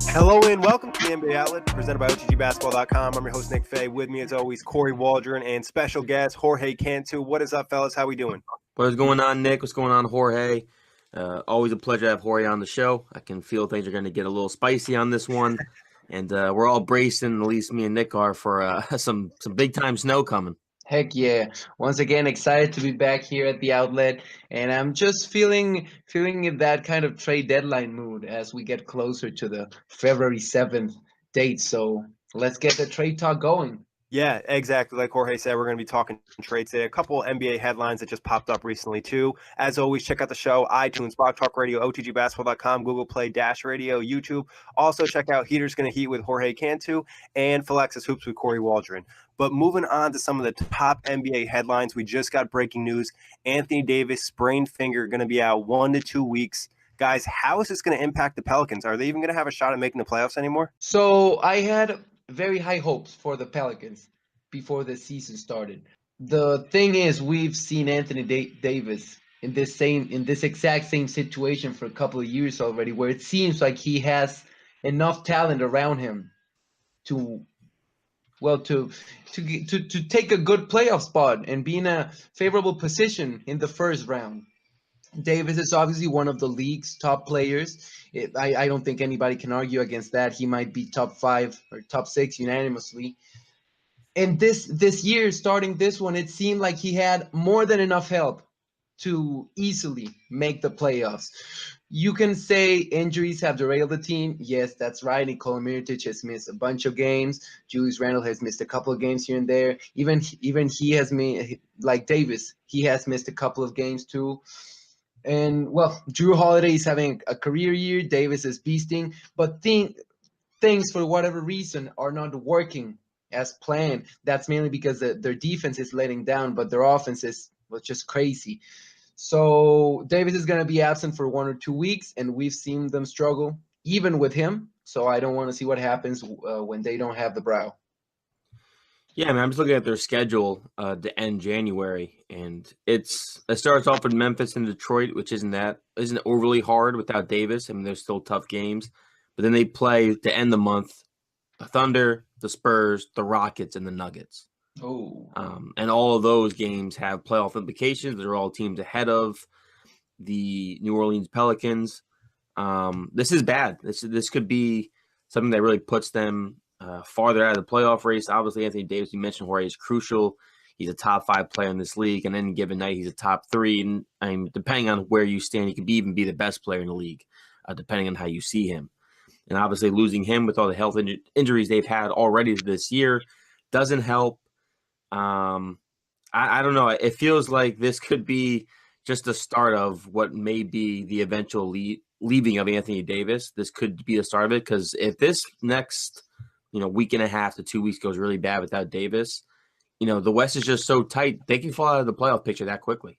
Hello and welcome to the NBA Outlet, presented by OTGBasketball.com. I'm your host, Nick Fay. With me, as always, Kory, Waldron, and special guest, Jorge, Cantu. What is up, fellas? How we doing? What's going on, Nick? What's going on, Jorge? Always a pleasure to have Jorge on the show. I can feel things are going to get a little spicy on this one. And we're all bracing, at least me and Nick are, for some big-time snow coming. Heck yeah. Once again, excited to be back here at the outlet. And I'm just feeling in that kind of trade deadline mood as we get closer to the February 7th date. So let's get the trade talk going. Yeah, exactly. Like Jorge said, we're going to be talking trades today. A couple NBA headlines that just popped up recently, too. As always, check out the show, iTunes, Blog Talk Radio, OTGBasketball.com, Google Play, Dash Radio, YouTube. Also, check out Heaters Gonna Heat with Jorge Cantu and Philexis Hoops with Kory Waldron. But moving on to some of the top NBA headlines, we just got breaking news. Anthony Davis, sprained finger, going to be out 1 to 2 weeks. Guys, how is this going to impact the Pelicans? Are they even going to have a shot at making the playoffs anymore? So I had very high hopes for the Pelicans before the season started. The thing is, we've seen Anthony Davis in this exact same situation for a couple of years already, where it seems like he has enough talent around him to take a good playoff spot and be in a favorable position in the first round. Davis is obviously one of the league's top players. I don't think anybody can argue against that. He might be top 5 or top 6 unanimously. And this year, starting this one, it seemed like he had more than enough help to easily make the playoffs. You can say injuries have derailed the team. Yes, that's right. Nikola Mirotic has missed a bunch of games. Julius Randle has missed a couple of games here and there. Even he has made, like Davis, he has missed a couple of games too. And, well, Drew Holiday is having a career year. Davis is beasting. But things, for whatever reason, are not working as planned. That's mainly because their defense is letting down, but their offense was just crazy. So Davis is going to be absent for 1 or 2 weeks, and we've seen them struggle even with him. So I don't want to see what happens when they don't have the brow. Yeah, man, I'm just looking at their schedule to end January, and it starts off with Memphis and Detroit, which isn't overly hard without Davis. I mean, there's still tough games, but then they play to end the month the Thunder, the Spurs, the Rockets, and the Nuggets. Oh, and all of those games have playoff implications. They're all teams ahead of the New Orleans Pelicans. This is bad. This could be something that really puts them farther out of the playoff race. Obviously, Anthony Davis, you mentioned, Jorge, is crucial. He's a top 5 player in this league, and any given night, he's a top 3. And I mean, depending on where you stand, he could even be the best player in the league, depending on how you see him. And obviously, losing him with all the health injuries they've had already this year doesn't help. I don't know. It feels like this could be just the start of what may be the eventual leaving of Anthony Davis. This could be the start of it, because if this next week and a half to 2 weeks goes really bad without Davis, the West is just so tight. They can fall out of the playoff picture that quickly.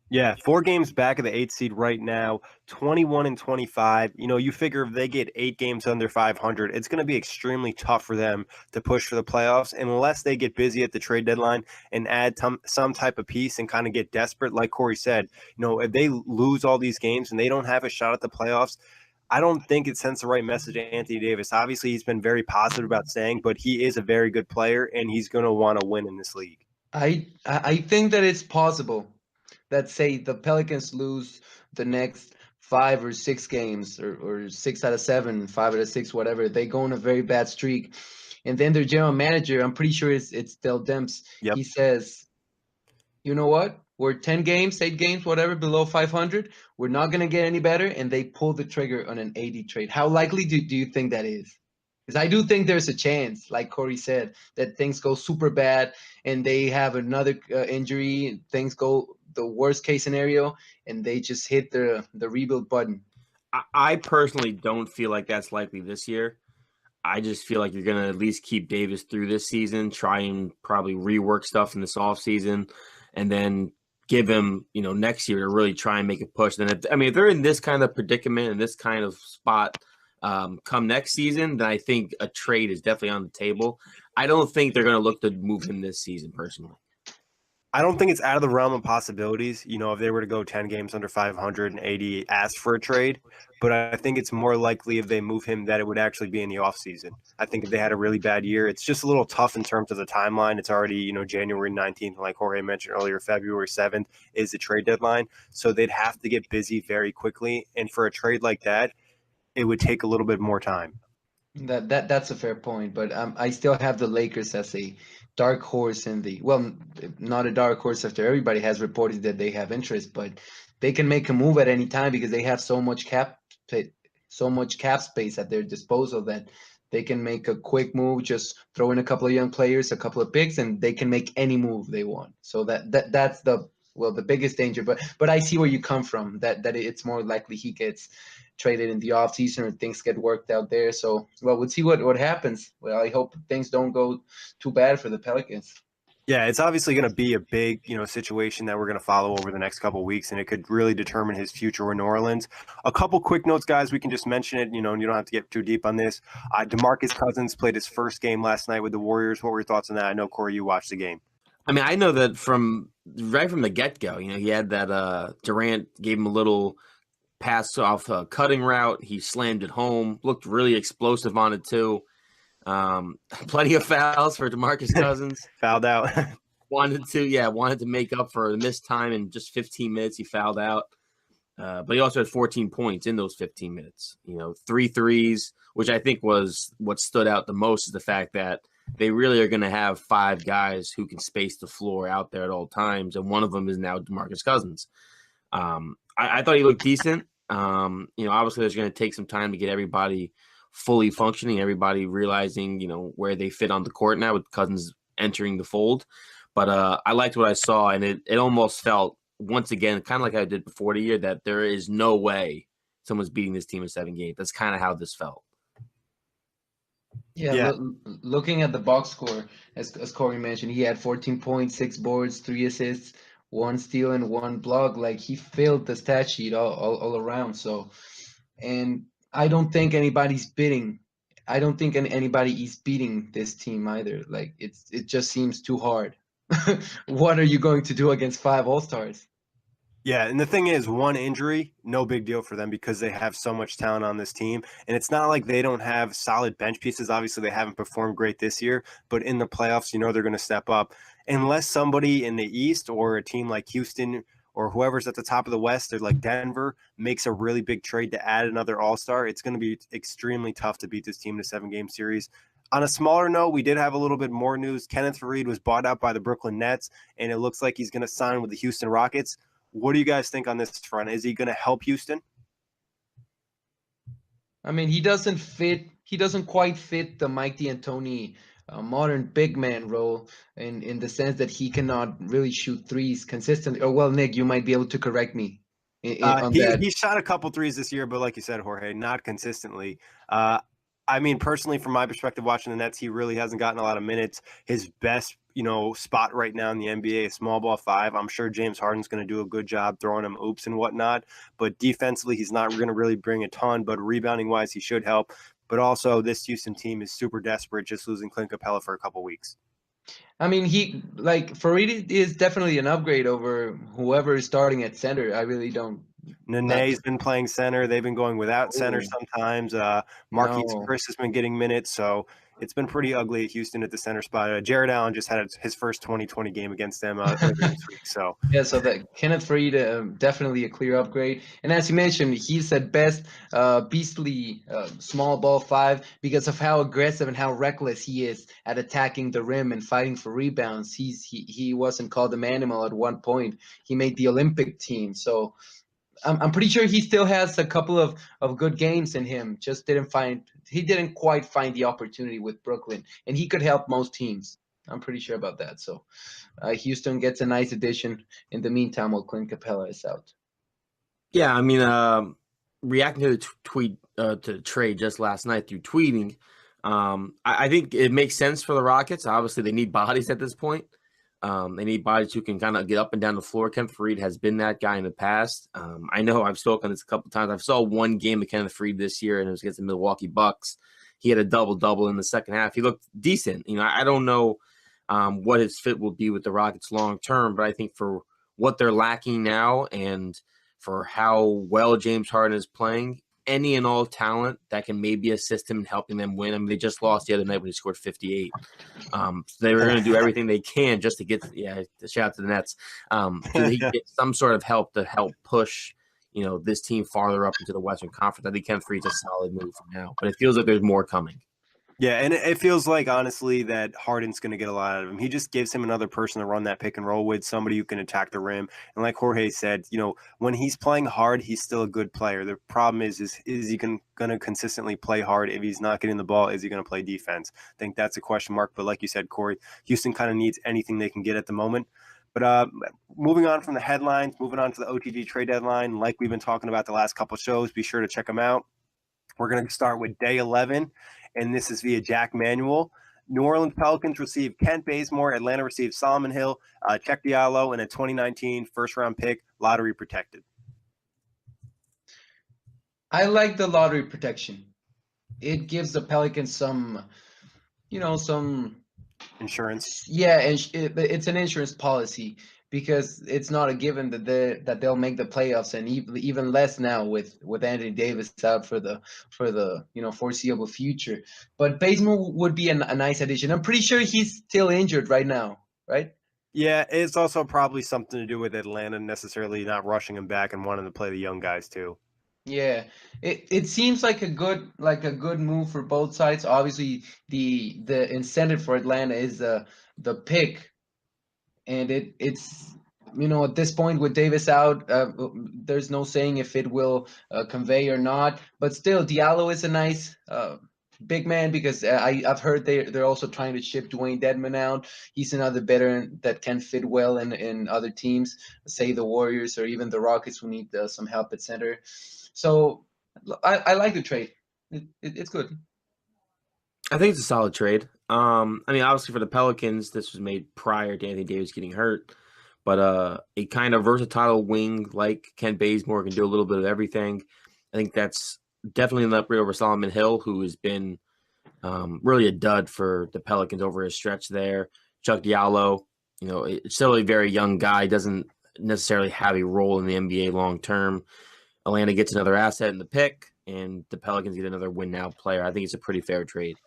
Yeah, 4 games back of the 8th seed right now, 21 and 25. You figure if they get 8 games under 500, it's going to be extremely tough for them to push for the playoffs unless they get busy at the trade deadline and add some type of piece and kind of get desperate. Like Kory said, if they lose all these games and they don't have a shot at the playoffs, I don't think it sends the right message to Anthony Davis. Obviously, he's been very positive about staying, but he is a very good player, and he's going to want to win in this league. I think that it's possible that, say, the Pelicans lose the next 5 or 6 games, or 6 out of 7, 5 out of 6, whatever. They go on a very bad streak. And then their general manager, I'm pretty sure it's Del Demps, Yep. He says, you know what? We're 10 games, 8 games, whatever, below 500. We're not going to get any better. And they pull the trigger on an 80 trade. How likely do you think that is? Because I do think there's a chance, like Kory said, that things go super bad and they have another injury. Things go the worst case scenario, and they just hit the rebuild button. I personally don't feel like that's likely this year. I just feel like you're going to at least keep Davis through this season, try and probably rework stuff in this offseason, and then give him, next year to really try and make a push. Then, if they're in this kind of predicament and this kind of spot come next season, then I think a trade is definitely on the table. I don't think they're going to look to move him this season, personally. I don't think it's out of the realm of possibilities, if they were to go 10 games under 500 and 80 asked for a trade, but I think it's more likely if they move him that it would actually be in the offseason. I think if they had a really bad year, it's just a little tough in terms of the timeline. It's already, January 19th, like Jorge mentioned earlier, February 7th is the trade deadline. So they'd have to get busy very quickly. And for a trade like that, it would take a little bit more time. That's a fair point, but I still have the Lakers as a dark horse in the not a dark horse after everybody has reported that they have interest, but they can make a move at any time because they have so much cap space at their disposal that they can make a quick move, just throw in a couple of young players, a couple of picks, and they can make any move they want. So that's the biggest danger. But I see where you come from. That it's more likely he gets traded in the offseason or things get worked out there. So, we'll see what happens. Well, I hope things don't go too bad for the Pelicans. Yeah, it's obviously going to be a big, situation that we're going to follow over the next couple of weeks, and it could really determine his future in New Orleans. A couple quick notes, guys. We can just mention it, and you don't have to get too deep on this. DeMarcus Cousins played his first game last night with the Warriors. What were your thoughts on that? I know, Kory, you watched the game. I mean, I know that right from the get-go, he had that Durant gave him a little pass off a cutting route. He slammed it home. Looked really explosive on it too. Plenty of fouls for DeMarcus Cousins. Fouled out. wanted to make up for the missed time in just 15 minutes. He fouled out. But he also had 14 points in those 15 minutes. 3 threes, which I think was what stood out the most, is the fact that they really are going to have 5 guys who can space the floor out there at all times, and one of them is now DeMarcus Cousins. I thought he looked decent. Obviously there's going to take some time to get everybody fully functioning, everybody realizing, where they fit on the court now with Cousins entering the fold. But I liked what I saw, and it almost felt, once again, kind of like I did before the year, that there is no way someone's beating this team in 7 games. That's kind of how this felt. Yeah. Looking at the box score, as Kory mentioned, he had 14 points, 6 boards, 3 assists, 1 steal, and 1 block. Like, he filled the stat sheet all around. So, and I don't think anybody's bidding. I don't think anybody is beating this team either. Like, it just seems too hard. What are you going to do against 5 All-Stars? Yeah, and the thing is, one injury, no big deal for them because they have so much talent on this team. And it's not like they don't have solid bench pieces. Obviously, they haven't performed great this year, but in the playoffs, they're going to step up. Unless somebody in the East or a team like Houston or whoever's at the top of the West or like Denver makes a really big trade to add another All-Star, it's going to be extremely tough to beat this team in a 7-game series. On a smaller note, we did have a little bit more news. Kenneth Faried was bought out by the Brooklyn Nets, and it looks like he's going to sign with the Houston Rockets. What do you guys think on this front? Is he going to help Houston? I mean, he doesn't quite fit the Mike D'Antoni modern big man role in the sense that he cannot really shoot threes consistently. Oh, well, Nick, you might be able to correct me on that. He shot a couple threes this year, but like you said, Jorge, not consistently. I mean, personally, from my perspective, watching the Nets, he really hasn't gotten a lot of minutes. His best, spot right now in the NBA is small ball 5. I'm sure James Harden's going to do a good job throwing him oops and whatnot. But defensively, he's not going to really bring a ton. But rebounding-wise, he should help. But also, this Houston team is super desperate, just losing Clint Capella for a couple weeks. I mean, Faried is definitely an upgrade over whoever is starting at center. I really don't. Nene's been playing center. They've been going without center sometimes. Marquise Chris has been getting minutes, so it's been pretty ugly at Houston at the center spot. Jared Allen just had his first 2020 game against them this week. So so that Kenneth Faried, definitely a clear upgrade. And as you mentioned, he's at best beastly small ball 5 because of how aggressive and how reckless he is at attacking the rim and fighting for rebounds. He wasn't called a manimal at one point. He made the Olympic team, so. I'm pretty sure he still has a couple of good games in him. Just he didn't quite find the opportunity with Brooklyn, and he could help most teams. I'm pretty sure about that. So Houston gets a nice addition in the meantime while Clint Capella is out. Yeah, I mean, reacting to the tweet to the trade just last night through tweeting, I think it makes sense for the Rockets. Obviously, they need bodies at this point. They need bodies who can kind of get up and down the floor. Kenneth Faried has been that guy in the past. I know I've spoken this a couple of times. I saw one game of Kenneth Faried this year, and it was against the Milwaukee Bucks. He had a double-double in the second half. He looked decent. I don't know what his fit will be with the Rockets long term. But I think for what they're lacking now and for how well James Harden is playing, any and all talent that can maybe assist him in helping them win. I mean, they just lost the other night when he scored 58. So they were going to do everything they can just to get, shout out to the Nets, so he get some sort of help to help push, this team farther up into the Western Conference. I think Ken Freed's a solid move for now, but it feels like there's more coming. Yeah, and it feels like, honestly, that Harden's going to get a lot out of him. He just gives him another person to run that pick and roll with, somebody who can attack the rim. And like Jorge said, when he's playing hard, he's still a good player. The problem is he going to consistently play hard? If he's not getting the ball, is he going to play defense? I think that's a question mark. But like you said, Kory, Houston kind of needs anything they can get at the moment. But moving on from the headlines, moving on to the OTG trade deadline, like we've been talking about the last couple of shows, be sure to check them out. We're going to start with day 11, and this is via Jack Manuel. New Orleans Pelicans receive Kent Bazemore. Atlanta receives Solomon Hill, Check Diallo, and a 2019 first-round pick, lottery protected. I like the lottery protection. It gives the Pelicans some Insurance. Yeah, and it's an insurance policy because it's not a given that they'll make the playoffs, and even less now with Anthony Davis out for the foreseeable future. But Bazemore would be a nice addition. I'm pretty sure he's still injured right now, right? Yeah, it's also probably something to do with Atlanta necessarily not rushing him back and wanting to play the young guys too. Yeah, it seems like a good move for both sides. Obviously, the incentive for Atlanta is the pick, and it's at this point with Davis out, there's no saying if it will convey or not. But still, Diallo is a nice big man because I've heard they're also trying to ship Dwayne Dedmon out. He's another veteran that can fit well in other teams, say the Warriors or even the Rockets, who need some help at center. So I like the trade. It's good. I think it's a solid trade. I mean, obviously for the Pelicans, this was made prior to Anthony Davis getting hurt, but a kind of versatile wing like Kent Bazemore can do a little bit of everything. I think that's definitely an upgrade over Solomon Hill, who has been really a dud for the Pelicans over his stretch there. Chuck Diallo, still a very young guy, doesn't necessarily have a role in the NBA long term. Atlanta gets another asset in the pick, and the Pelicans get another win-now player. I think it's a pretty fair trade.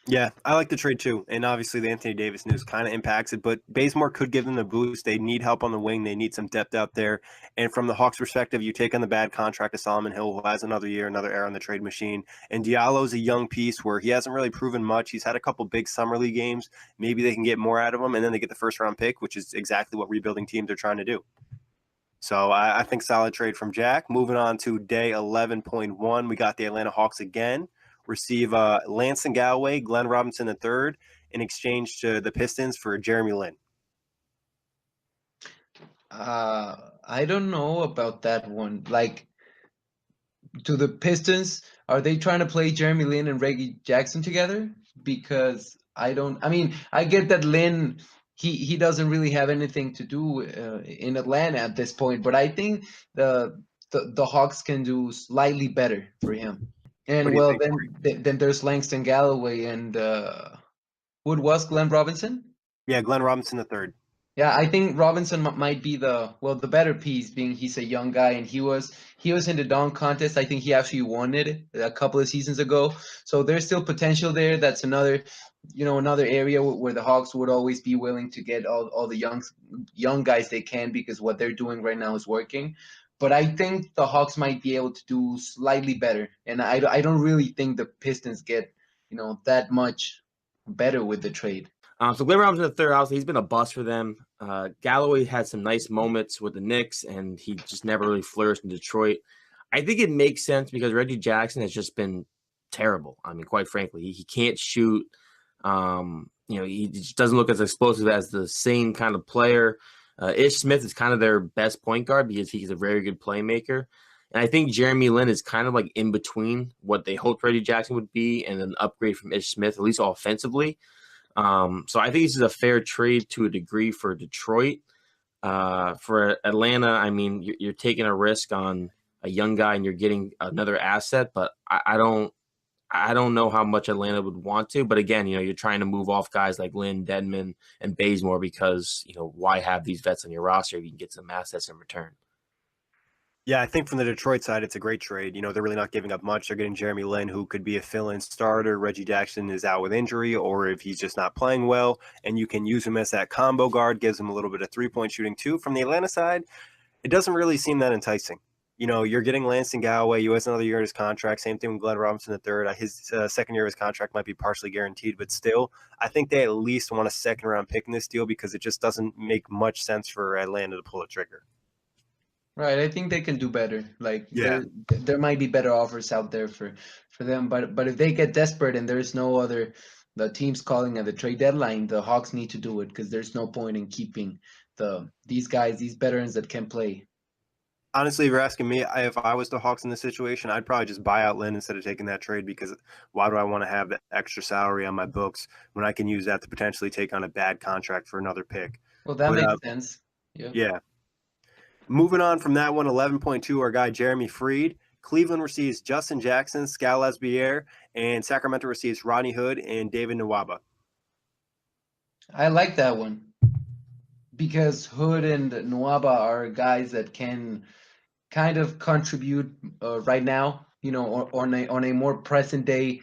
Yeah, I like the trade too. And obviously the Anthony Davis news kind of impacts it, but Bazemore could give them the boost. They need help on the wing. They need some depth out there. And from the Hawks' perspective, you take on the bad contract of Solomon Hill, who has another year, another air on the trade machine. And Diallo's a young piece where he hasn't really proven much. He's had a couple big summer league games. Maybe they can get more out of him, and then they get the first-round pick, which is exactly what rebuilding teams are trying to do. So I think solid trade from Jack. Moving on to day 11.1, we got the Atlanta Hawks again receive Lansing Galloway, Glenn Robinson III in exchange to the Pistons for Jeremy Lin. I don't know about that one. Like, to the Pistons, are they trying to play Jeremy Lin and Reggie Jackson together? Because I get that Lin, he doesn't really have anything to do in Atlanta at this point, but I think the Hawks can do slightly better for him. And well, then there's Langston Galloway and what was Glenn Robinson? Yeah, Glenn Robinson III. Yeah, I think Robinson might be the better piece, being he's a young guy, and he was in the dunk contest. I think he actually won it a couple of seasons ago. So there's still potential there. That's another area where the Hawks would always be willing to get all the young guys they can, because what they're doing right now is working. But I think the Hawks might be able to do slightly better, and I don't really think the Pistons get that much better with the trade. So Glenn Robinson III, obviously, he's been a bust for them. Galloway had some nice moments with the Knicks, and he just never really flourished in Detroit. I think it makes sense because Reggie Jackson has just been terrible. I mean, quite frankly, he can't shoot. He just doesn't look as explosive as the same kind of player. Ish Smith is kind of their best point guard because he's a very good playmaker. And I think Jeremy Lin is kind of like in between what they hoped Reggie Jackson would be and an upgrade from Ish Smith, at least offensively. So I think this is a fair trade to a degree for Detroit. For Atlanta, I mean, you're taking a risk on a young guy and you're getting another asset, but I don't I don't know how much Atlanta would want to, but again, you're trying to move off guys like Lynn, Dedmon, and Bazemore because, why have these vets on your roster if you can get some assets in return? Yeah, I think from the Detroit side, it's a great trade. They're really not giving up much. They're getting Jeremy Lin, who could be a fill-in starter. Reggie Jackson is out with injury, or if he's just not playing well, and you can use him as that combo guard, gives him a little bit of three-point shooting too. From the Atlanta side, it doesn't really seem that enticing. You're getting Lanston Galloway. You has another year in his contract. Same thing with Glenn Robinson III. His second year of his contract might be partially guaranteed, but still, I think they at least want a second-round pick in this deal because it just doesn't make much sense for Atlanta to pull the trigger. Right, I think they can do better. Like Yeah. there might be better offers out there for them, but if they get desperate and there's no other the teams calling at the trade deadline, the Hawks need to do it because there's no point in keeping these guys, these veterans that can play. Honestly, if you're asking me, if I was the Hawks in this situation, I'd probably just buy out Lynn instead of taking that trade because why do I want to have that extra salary on my books when I can use that to potentially take on a bad contract for another pick? Well, that makes sense. Yeah. Moving on from that one, 11.2, our guy Jeremy Freed. Cleveland receives Justin Jackson, Skal Lesbier, and Sacramento receives Rodney Hood and David Nwaba. I like that one because Hood and Nwaba are guys that can kind of contribute right now, on a more present day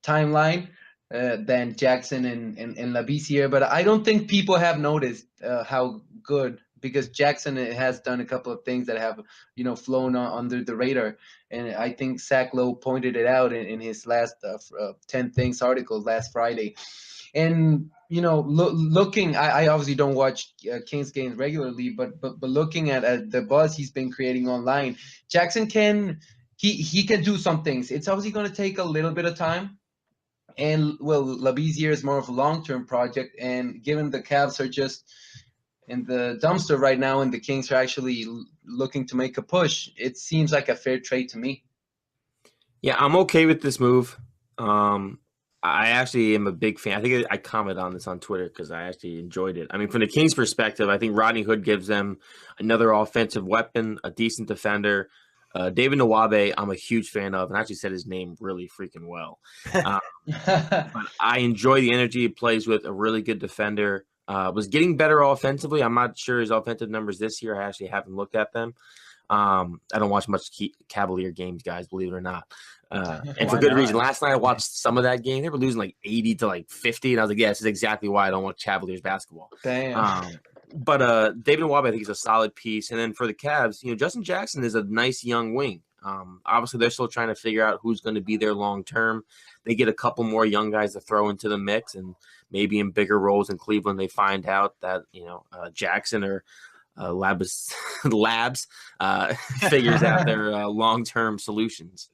timeline than Jackson and Labissiere. But I don't think people have noticed how good, because Jackson has done a couple of things that have, flown under the radar. And I think Zach Lowe pointed it out in his last 10 Things article last Friday. And looking, I obviously don't watch Kings games regularly, but looking at the buzz he's been creating online, Jackson can do some things. It's obviously going to take a little bit of time, and Labissiere is more of a long-term project. And given the Cavs are just in the dumpster right now, and the Kings are actually looking to make a push, it seems like a fair trade to me. Yeah, I'm okay with this move. I actually am a big fan. I think I commented on this on Twitter because I actually enjoyed it. I mean, from the Kings' perspective, I think Rodney Hood gives them another offensive weapon, a decent defender. David Nwaba, I'm a huge fan of, and I actually said his name really freaking well. But I enjoy the energy he plays with, a really good defender. Was getting better offensively. I'm not sure his offensive numbers this year. I actually haven't looked at them. I don't watch much Cavalier games, guys, believe it or not. And for good reason. Last night I watched some of that game. They were losing like 80 to like 50. And I was like, yeah, this is exactly why I don't watch Cavaliers basketball. Damn. But David Nwaba, I think, is a solid piece. And then for the Cavs, Justin Jackson is a nice young wing. Obviously, they're still trying to figure out who's going to be there long term. They get a couple more young guys to throw into the mix, and maybe in bigger roles in Cleveland, they find out that Jackson or Labs figures out their long-term solutions.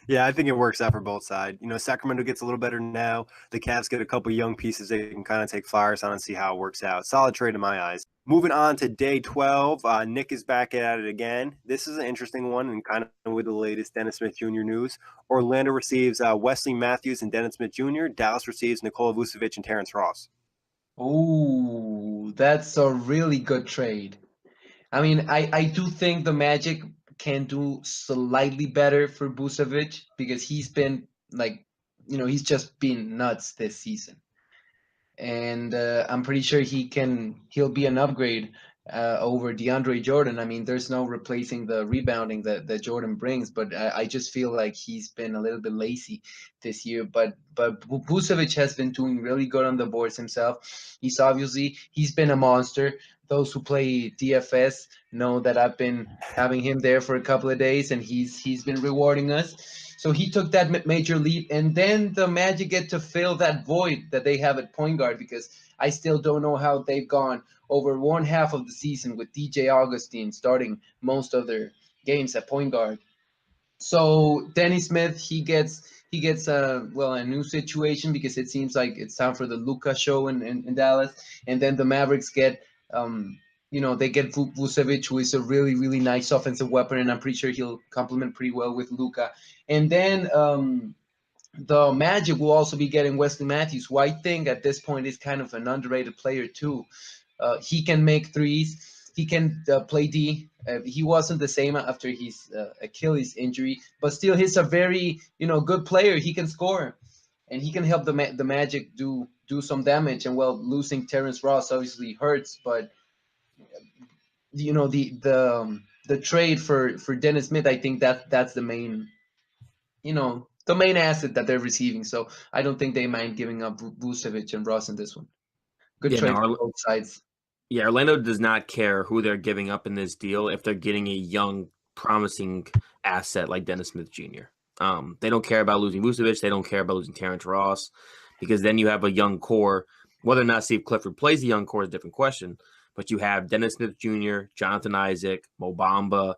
Yeah, I think it works out for both sides. Sacramento gets a little better now. The Cavs get a couple young pieces they can kind of take flyers on and see how it works out. Solid trade in my eyes. Moving on to day 12, Nick is back at it again. This is an interesting one and kind of with the latest Dennis Smith Jr. news. Orlando receives Wesley Matthews and Dennis Smith Jr. Dallas receives Nikola Vucevic and Terrence Ross. Oh, that's a really good trade. I mean, I do think the Magic can do slightly better for Vucevic because he's been he's just been nuts this season. And I'm pretty sure he'll be an upgrade over DeAndre Jordan. I mean, there's no replacing the rebounding that Jordan brings, but I just feel like he's been a little bit lazy this year. But Vucevic has been doing really good on the boards himself. He's been a monster. Those who play DFS know that I've been having him there for a couple of days, and he's been rewarding us. So he took that major leap, and then the Magic get to fill that void that they have at point guard, because I still don't know how they've gone over one half of the season with DJ Augustine starting most of their games at point guard. So Denny Smith, he gets a new situation because it seems like it's time for the Luka show in Dallas, and then the Mavericks get they get Vucevic, who is a really, really nice offensive weapon, and I'm pretty sure he'll complement pretty well with Luka. And then the Magic will also be getting Wesley Matthews, who I think at this point is kind of an underrated player too. He can make threes. He can play D. He wasn't the same after his Achilles injury, but still, he's a very good player. He can score, and he can help the Magic do some damage. And well, losing Terrence Ross obviously hurts, but the trade for Dennis Smith, I think that's the main the main asset that they're receiving. So I don't think they mind giving up Vucevic and Ross in this one. Good Yeah, trade no, for both sides. Yeah, Orlando does not care who they're giving up in this deal if they're getting a young, promising asset like Dennis Smith Jr. They don't care about losing Vucevic. They don't care about losing Terrence Ross, because then you have a young core. Whether or not Steve Clifford plays the young core is a different question. But you have Dennis Smith Jr., Jonathan Isaac, Mo Bamba.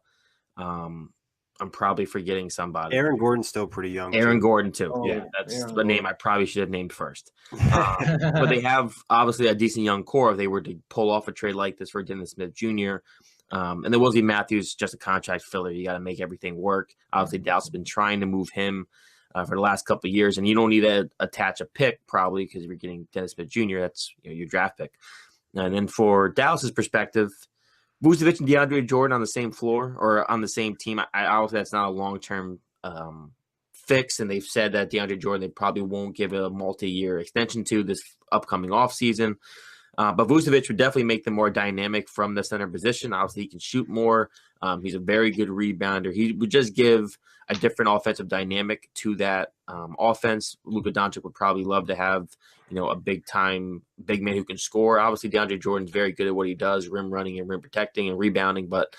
I'm probably forgetting somebody. Aaron Gordon's still pretty young. Aaron Gordon, too. Oh, Yeah, that's Aaron the name I probably should have named first. But they have, obviously, a decent young core if they were to pull off a trade like this for Dennis Smith Jr. And then Wesley Matthews, just a contract filler. You got to make everything work. Obviously, Dallas has been trying to move him for the last couple of years, and you don't need to attach a pick probably because you're getting Dennis Smith Jr. That's your draft pick. And then for Dallas's perspective, Vucevic and DeAndre Jordan on the same floor or on the same team, I would say that's not a long-term fix, and they've said that DeAndre Jordan, they probably won't give a multi-year extension to this upcoming offseason. But Vucevic would definitely make them more dynamic from the center position. Obviously, he can shoot more. He's a very good rebounder. He would just give a different offensive dynamic to that offense. Luka Doncic would probably love to have, a big-time big man who can score. Obviously, DeAndre Jordan's very good at what he does, rim running and rim protecting and rebounding. But,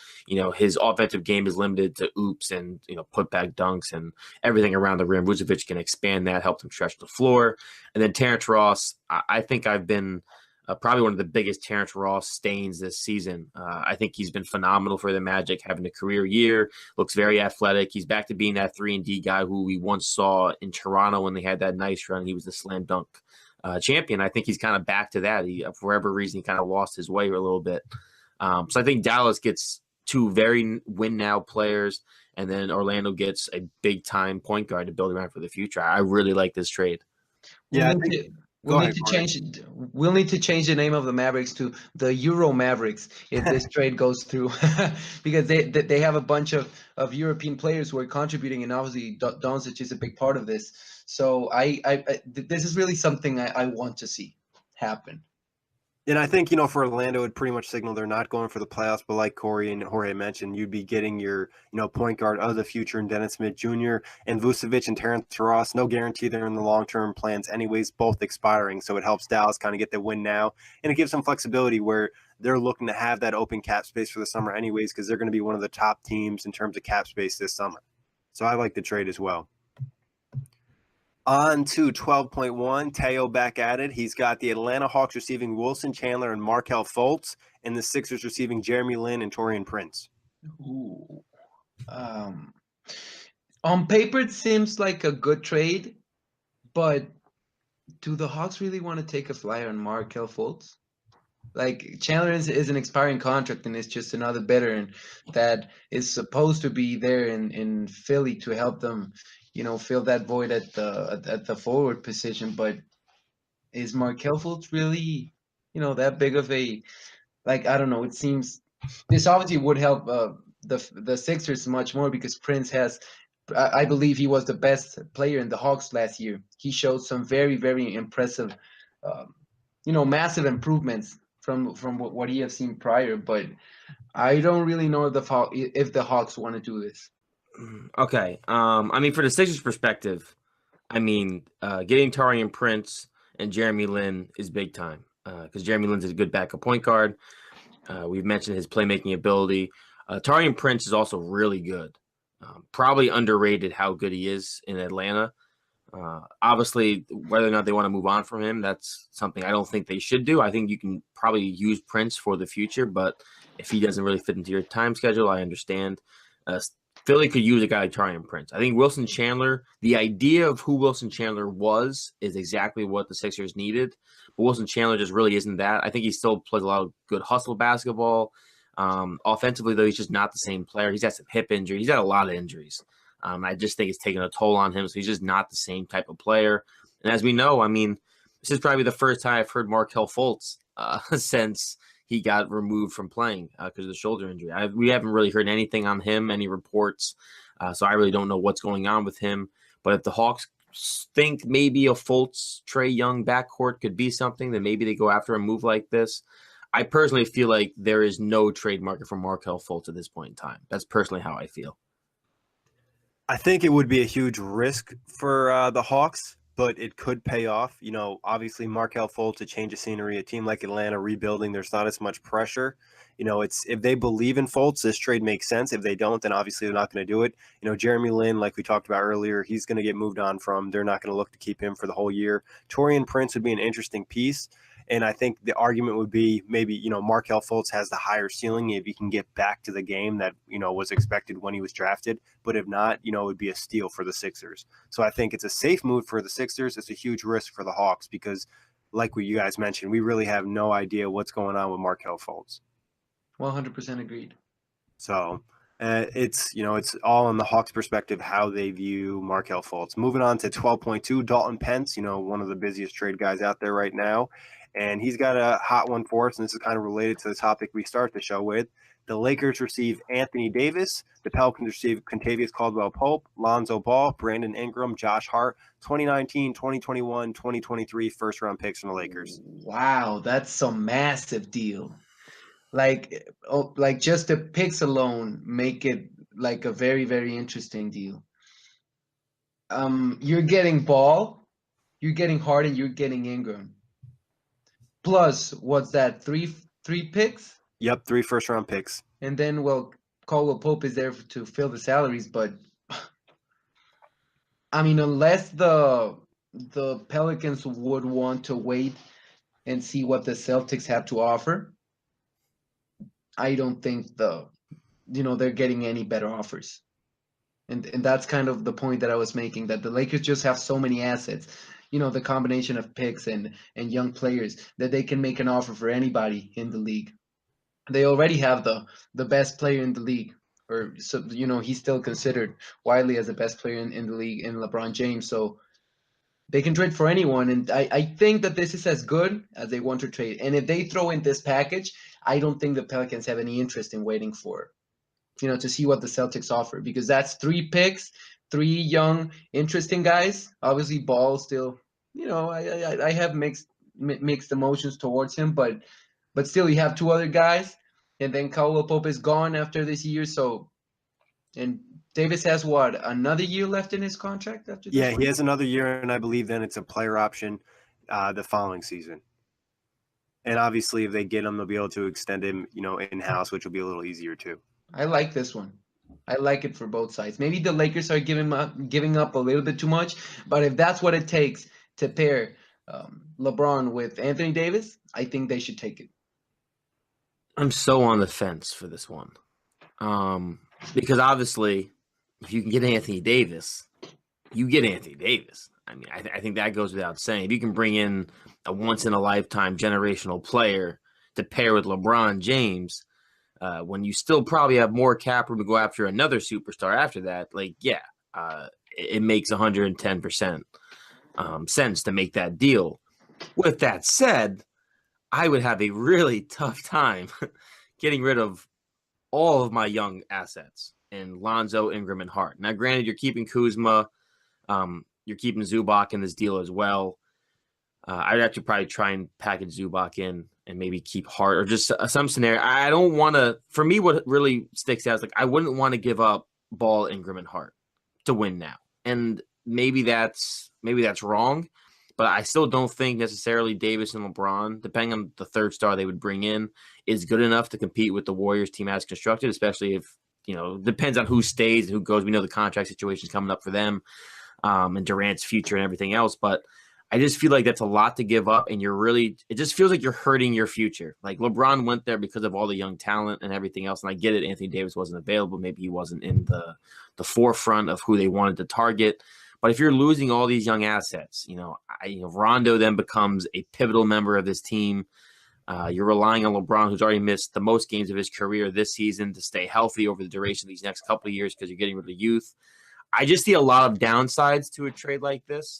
his offensive game is limited to oops and, putback dunks and everything around the rim. Vucevic can expand that, help him stretch the floor. And then Terrence Ross, I think I've been probably one of the biggest Terrence Ross stains this season. I think he's been phenomenal for the Magic, having a career year, looks very athletic. He's back to being that 3-and-D guy who we once saw in Toronto when they had that nice run. He was the slam dunk champion. I think he's kind of back to that. For whatever reason, he kind of lost his way a little bit. So I think Dallas gets two very win-now players, and then Orlando gets a big-time point guard to build around for the future. I really like this trade. Yeah, We'll need to change the name of the Mavericks to the Euro Mavericks if this trade goes through, because they have a bunch of European players who are contributing, and obviously Doncic is a big part of this. So this is really something I want to see happen. And I think, for Orlando, it pretty much signaled they're not going for the playoffs. But like Kory and Jorge mentioned, you'd be getting your, point guard of the future in Dennis Smith Jr. and Vucevic and Terrence Ross. No guarantee they're in the long-term plans anyways, both expiring. So it helps Dallas kind of get the win now. And it gives them flexibility where they're looking to have that open cap space for the summer anyways, because they're going to be one of the top teams in terms of cap space this summer. So I like the trade as well. On to 12.1, Teo back at it. He's got the Atlanta Hawks receiving Wilson Chandler and Markelle Fultz, and the Sixers receiving Jeremy Lin and Taurean Prince. Ooh. On paper, it seems like a good trade, but do the Hawks really want to take a flyer on Markelle Fultz? Like, Chandler is an expiring contract, and it's just another veteran that is supposed to be there in Philly to help them, fill that void at the forward position. But is Markelle Fultz really, that big of a, I don't know. It seems this obviously would help the Sixers much more, because Prince has, I believe he was the best player in the Hawks last year. He showed some very, very impressive, massive improvements from what he has seen prior. But I don't really know if the Hawks want to do this. Okay. For the Sixers' perspective, getting Taurean Prince and Jeremy Lin is big time, because Jeremy Lin's a good backup point guard. We've mentioned his playmaking ability. Taurean Prince is also really good. Probably underrated how good he is in Atlanta. Obviously, whether or not they want to move on from him, that's something I don't think they should do. I think you can probably use Prince for the future, but if he doesn't really fit into your time schedule, I understand. Philly could use a guy like Taurean Prince. I think Wilson Chandler, the idea of who Wilson Chandler was is exactly what the Sixers needed. But Wilson Chandler just really isn't that. I think he still plays a lot of good hustle basketball. Offensively, though, he's just not the same player. He's had some hip injury. He's had a lot of injuries. I just think it's taken a toll on him. So he's just not the same type of player. And as we know, this is probably the first time I've heard Markelle Fultz since he got removed from playing because of the shoulder injury. We haven't really heard anything on him, any reports, so I really don't know what's going on with him. But if the Hawks think maybe a Fultz, Trae Young backcourt could be something, then maybe they go after a move like this. I personally feel like there is no trade market for Markelle Fultz at this point in time. That's personally how I feel. I think it would be a huge risk for the Hawks, but it could pay off. Obviously Markelle Fultz, a change of scenery, a team like Atlanta rebuilding, there's not as much pressure. It's if they believe in Fultz, this trade makes sense. If they don't, then obviously they're not going to do it. Jeremy Lin, like we talked about earlier, he's going to get moved on from. They're not going to look to keep him for the whole year. Taurean Prince would be an interesting piece. And I think the argument would be maybe, Markelle Fultz has the higher ceiling if he can get back to the game that, was expected when he was drafted. But if not, it would be a steal for the Sixers. So I think it's a safe move for the Sixers. It's a huge risk for the Hawks because, like what you guys mentioned, we really have no idea what's going on with Markelle Fultz. 100% agreed. So it's all in the Hawks' perspective how they view Markelle Fultz. Moving on to 12.2, Dalton Pence, one of the busiest trade guys out there right now. And he's got a hot one for us, and this is kind of related to the topic we start the show with. The Lakers receive Anthony Davis. The Pelicans receive Kentavious Caldwell-Pope, Lonzo Ball, Brandon Ingram, Josh Hart, 2019, 2021, 2023 first-round picks from the Lakers. Wow, that's a massive deal. Like just the picks alone make it like a very, very interesting deal. You're getting Ball, you're getting Hart, and you're getting Ingram. Plus, what's that? Three picks? Yep, 3 first-round picks. And then, Caldwell Pope is there to fill the salaries, but I mean, unless the Pelicans would want to wait and see what the Celtics have to offer, I don't think they're getting any better offers. And that's kind of the point that I was making, that the Lakers just have so many assets, the combination of picks and young players, that they can make an offer for anybody in the league. They already have the best player in the league, or so he's still considered widely as the best player in the league in LeBron James. So they can trade for anyone, and I think that this is as good as they want to trade. And if they throw in this package, I don't think the Pelicans have any interest in waiting for, to see what the Celtics offer, because that's 3 picks, 3 young, interesting guys. Obviously, Ball still, I have mixed emotions towards him, but still, you have 2 other guys, and then Caldwell Pope is gone after this year. So, and Davis has another year left in his contract after this? Yeah, he has another year, and I believe then it's a player option the following season. And obviously, if they get him, they'll be able to extend him, in-house, which will be a little easier too. I like this one. I like it for both sides. Maybe the Lakers are giving up a little bit too much, but if that's what it takes to pair LeBron with Anthony Davis, I think they should take it. I'm so on the fence for this one. Because obviously, if you can get Anthony Davis, you get Anthony Davis. I mean, I think that goes without saying. If you can bring in a once-in-a-lifetime generational player to pair with LeBron James, when you still probably have more cap room to go after another superstar after that, it makes 110% sense to make that deal. With that said, I would have a really tough time getting rid of all of my young assets in Lonzo, Ingram, and Hart. Now, granted, you're keeping Kuzma, you're keeping Zubac in this deal as well. I'd actually probably try and package Zubac in and maybe keep Hart, or just some scenario. I don't want to. For me, what really sticks out is I wouldn't want to give up Ball, Ingram, and Hart to win now. And maybe that's wrong, but I still don't think necessarily Davis and LeBron, depending on the third star they would bring in, is good enough to compete with the Warriors team as constructed, especially if, depends on who stays and who goes. We know the contract situation is coming up for them, and Durant's future and everything else. But I just feel like that's a lot to give up, and it just feels like you're hurting your future. Like LeBron went there because of all the young talent and everything else. And I get it. Anthony Davis wasn't available. Maybe he wasn't in the forefront of who they wanted to target. But if you're losing all these young assets, Rondo then becomes a pivotal member of this team. You're relying on LeBron, who's already missed the most games of his career this season, to stay healthy over the duration of these next couple of years because you're getting rid of youth. I just see a lot of downsides to a trade like this.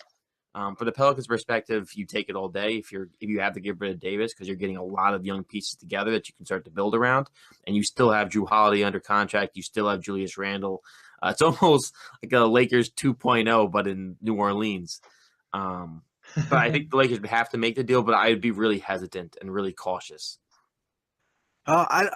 For the Pelicans' perspective, you take it all day if you have to get rid of Davis because you're getting a lot of young pieces together that you can start to build around, and you still have Drew Holiday under contract. You still have Julius Randle. It's almost like a Lakers 2.0, but in New Orleans. But I think the Lakers would have to make the deal, but I'd be really hesitant and really cautious. I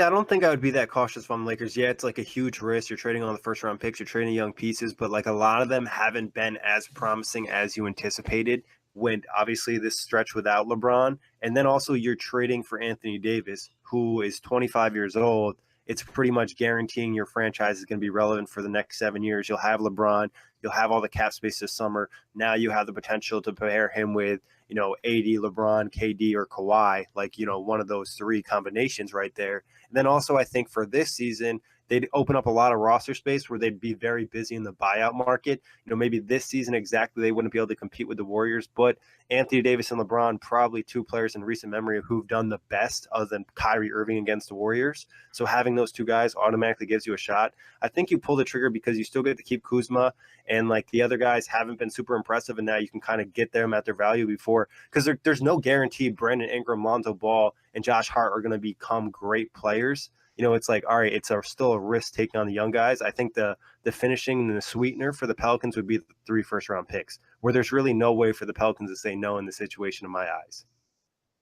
don't think I would be that cautious if I'm Lakers. Yeah, it's like a huge risk. You're trading on the first round picks, you're trading young pieces, but like a lot of them haven't been as promising as you anticipated when obviously this stretch without LeBron. And then also you're trading for Anthony Davis, who is 25 years old. It's pretty much guaranteeing your franchise is going to be relevant for the next 7 years. You'll have LeBron, you'll have all the cap space this summer. Now you have the potential to pair him with AD, LeBron, KD, or Kawhi, like, one of those three combinations right there. And then also I think for this season, they'd open up a lot of roster space where they'd be very busy in the buyout market. Maybe this season exactly they wouldn't be able to compete with the Warriors, but Anthony Davis and LeBron, probably two players in recent memory who've done the best other than Kyrie Irving against the Warriors. So having those two guys automatically gives you a shot. I think you pull the trigger because you still get to keep Kuzma, and like the other guys haven't been super impressive, and now you can kind of get them at their value before, because there's no guarantee Brandon Ingram, Lonzo Ball, and Josh Hart are going to become great players. It's like, all right, it's still a risk taking on the young guys. I think the finishing and the sweetener for the Pelicans would be the 3 first-round picks, where there's really no way for the Pelicans to say no in the situation in my eyes.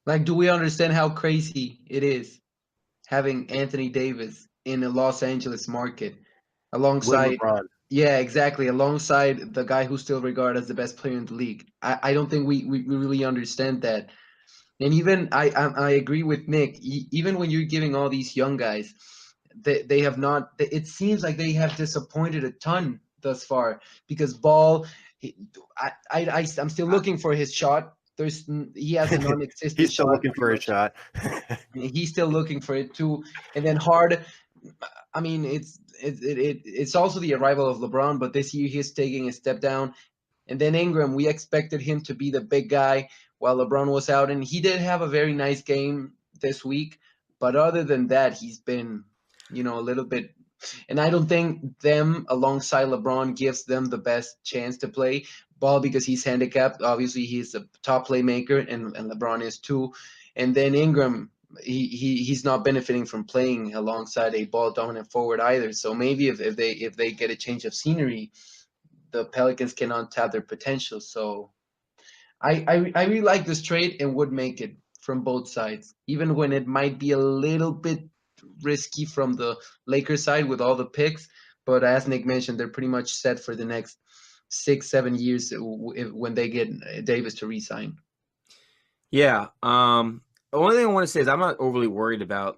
Like, do we understand how crazy it is having Anthony Davis in a Los Angeles market alongside With LeBron? Yeah, exactly. Alongside the guy who's still regarded as the best player in the league. I don't think we really understand that. And even I agree with Nick. Even when you're giving all these young guys, they have not. It seems like they have disappointed a ton thus far because Ball. I'm still looking for his shot. He has a non-existent. He's still shot looking for a shot. He's still looking for it too. And then Hard. I mean, it's also the arrival of LeBron, but this year he's taking a step down. And then Ingram, we expected him to be the big guy while LeBron was out, and he did have a very nice game this week. But other than that, he's been, a little bit. And I don't think them alongside LeBron gives them the best chance to play ball because he's handicapped. Obviously, he's a top playmaker, and LeBron is too. And then Ingram, he's not benefiting from playing alongside a ball dominant forward either. So maybe if they get a change of scenery, the Pelicans can untap their potential. So I really like this trade and would make it from both sides, even when it might be a little bit risky from the Lakers side with all the picks. But as Nick mentioned, they're pretty much set for the next 6-7 years when they get Davis to re-sign. Yeah. The only thing I want to say is I'm not overly worried about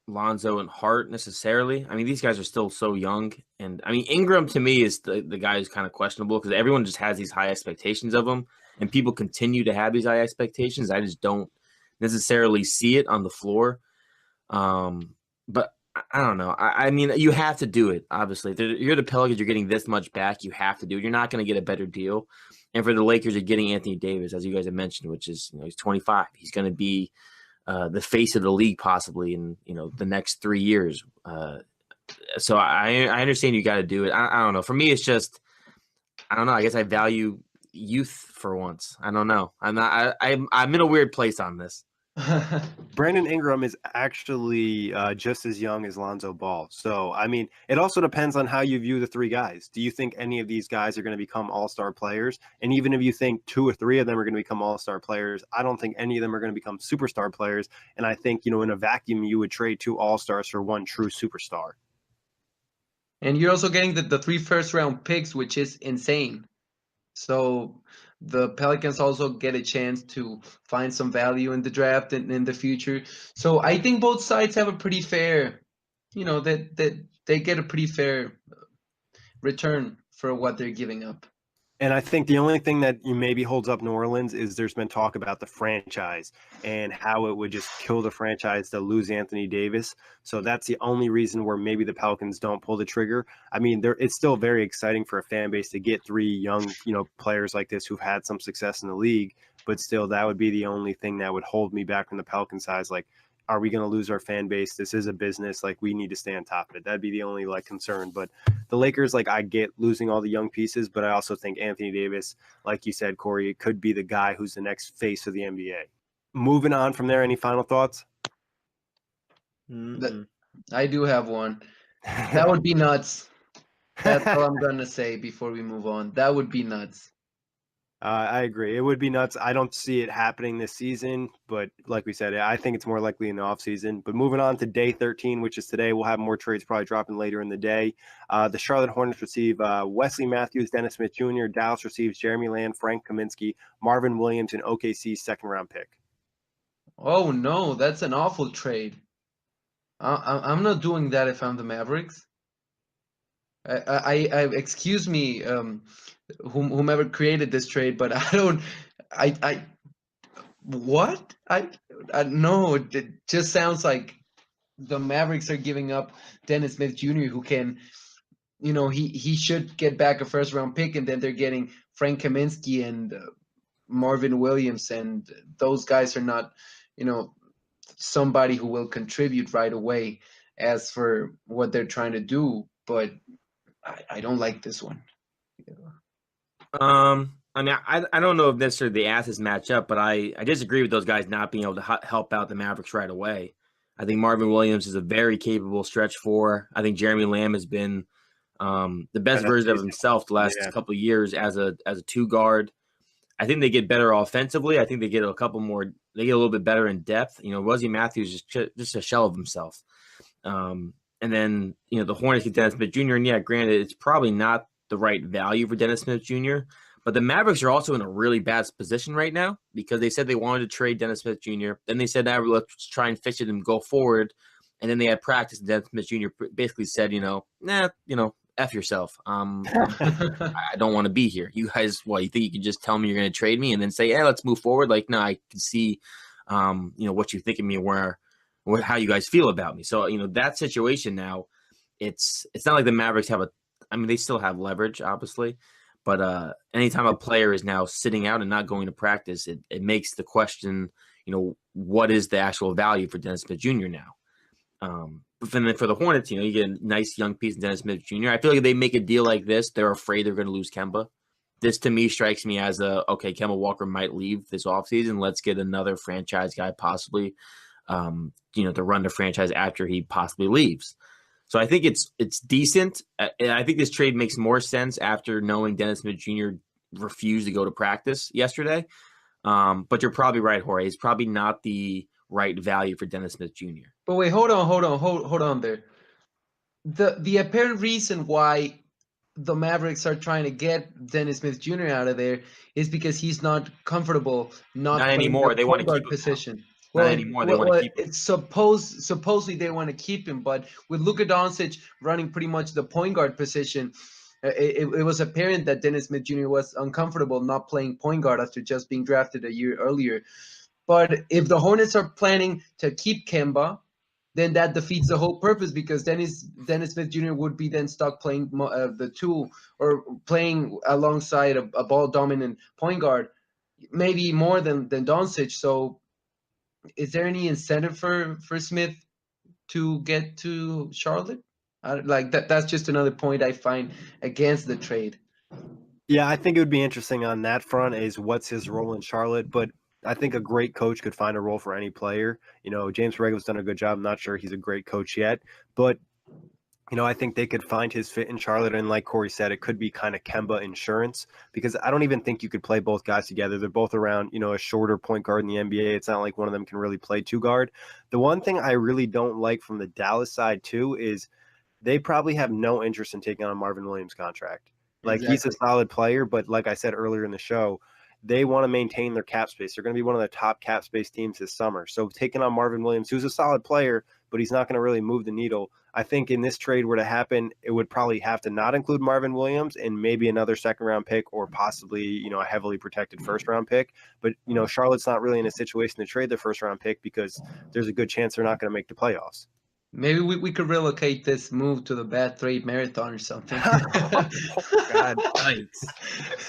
Lonzo and Hart necessarily. I mean, these guys are still so young. And I mean, Ingram to me is the guy who's kind of questionable because everyone just has these high expectations of him. And people continue to have these high expectations. I just don't necessarily see it on the floor. But I don't know. I mean, you have to do it, obviously. If you're the Pelicans, you're getting this much back. You have to do it. You're not going to get a better deal. And for the Lakers, you're getting Anthony Davis, as you guys have mentioned, which is, he's 25. He's going to be the face of the league possibly in, the next 3 years. So I understand you got to do it. I don't know. For me, it's just, I don't know. I guess I value youth for once. I don't know. I'm in a weird place on this. Brandon Ingram is actually just as young as Lonzo Ball. So, I mean, it also depends on how you view the three guys. Do you think any of these guys are going to become all-star players? And even if you think 2 or 3 of them are going to become all-star players, I don't think any of them are going to become superstar players. And I think, in a vacuum, you would trade 2 all-stars for 1 true superstar. And you're also getting the 3 first-round picks, which is insane. So the Pelicans also get a chance to find some value in the draft and in the future. So I think both sides have a pretty fair, that they get a pretty fair return for what they're giving up. And I think the only thing that maybe holds up New Orleans is there's been talk about the franchise and how it would just kill the franchise to lose Anthony Davis. So that's the only reason where maybe the Pelicans don't pull the trigger. I mean, it's still very exciting for a fan base to get 3 young, players like this who've had some success in the league. But still, that would be the only thing that would hold me back from the Pelicans side. Like, are we going to lose our fan base? This is a business. Like, we need to stay on top of it. That'd be the only like concern. But the Lakers, like, I get losing all the young pieces, but I also think Anthony Davis, like you said, Kory, could be the guy who's the next face of the NBA. Moving on from there, any final thoughts? I do have one. That would be nuts. That's all I'm going to say before we move on. That would be nuts. I agree. It would be nuts. I don't see it happening this season, but like we said, I think it's more likely in the offseason. But moving on to day 13, which is today, we'll have more trades probably dropping later in the day. The Charlotte Hornets receive Wesley Matthews, Dennis Smith Jr. Dallas receives Jeremy Lamb, Frank Kaminsky, Marvin Williams, and OKC's second-round pick. Oh, no, that's an awful trade. I'm not doing that if I'm the Mavericks. I excuse me, whomever created this trade, but what? No, it just sounds like the Mavericks are giving up Dennis Smith Jr., who can, he should get back a first-round pick, and then they're getting Frank Kaminsky and Marvin Williams, and those guys are not, somebody who will contribute right away as for what they're trying to do, but I don't like this one. I mean, I don't know if necessarily the assets match up, but I disagree with those guys not being able to help out the Mavericks right away. I think Marvin Williams is a very capable stretch four. I think Jeremy Lamb has been the best version of himself the last couple of years as a two guard. I think they get better offensively. I think they get a little bit better in depth. Wesley Matthews is just a shell of himself. And then, the Hornets get Dennis Smith Jr. And yeah, granted, it's probably not the right value for Dennis Smith Jr., but the Mavericks are also in a really bad position right now because they said they wanted to trade Dennis Smith Jr. Then they said, let's try and fish it and go forward. And then they had practice, and Dennis Smith Jr. basically said, F yourself. I don't want to be here. You guys, you think you can just tell me you're going to trade me and then say, hey, let's move forward? Like, no, I can see, what you think of me and how you guys feel about me. So, that situation now, it's not like the Mavericks they still have leverage, obviously, but anytime a player is now sitting out and not going to practice, it makes the question, what is the actual value for Dennis Smith Jr. now? But then for the Hornets, you get a nice young piece in Dennis Smith Jr. I feel like if they make a deal like this, they're afraid they're going to lose Kemba. This, to me, strikes me as Kemba Walker might leave this offseason. Let's get another franchise guy possibly, to run the franchise after he possibly leaves. So I think it's decent. I think this trade makes more sense after knowing Dennis Smith Jr. refused to go to practice yesterday. But you're probably right, Jorge. It's probably not the right value for Dennis Smith Jr. But wait, hold on there. The apparent reason why the Mavericks are trying to get Dennis Smith Jr. out of there is because he's not comfortable not anymore. They want to keep him position. Not anymore. They want to keep him. It's supposedly they want to keep him, but with Luka Doncic running pretty much the point guard position, it was apparent that Dennis Smith Jr. was uncomfortable not playing point guard after just being drafted a year earlier. But if the Hornets are planning to keep Kemba, then that defeats the whole purpose because Dennis Smith Jr. would be then stuck playing the two or playing alongside a ball-dominant point guard, maybe more than Doncic. So is there any incentive for Smith to get to Charlotte? That's just another point I find against the trade. Yeah, I think it would be interesting on that front is what's his role in Charlotte, but I think a great coach could find a role for any player. James Borrego's done a good job. I'm not sure he's a great coach yet, but I think they could find his fit in Charlotte. And like Kory said, it could be kind of Kemba insurance because I don't even think you could play both guys together. They're both around, a shorter point guard in the NBA. It's not like one of them can really play two guard. The one thing I really don't like from the Dallas side too is they probably have no interest in taking on Marvin Williams' contract. Like He's a solid player, but like I said earlier in the show, they want to maintain their cap space. They're going to be one of the top cap space teams this summer. So taking on Marvin Williams, who's a solid player, but he's not going to really move the needle. I think in this trade were to happen, it would probably have to not include Marvin Williams and maybe another second-round pick or possibly, a heavily protected first-round pick. But, Charlotte's not really in a situation to trade their first-round pick because there's a good chance they're not going to make the playoffs. Maybe we could relocate this move to the Bad Trade Marathon or something. Oh, God, nice.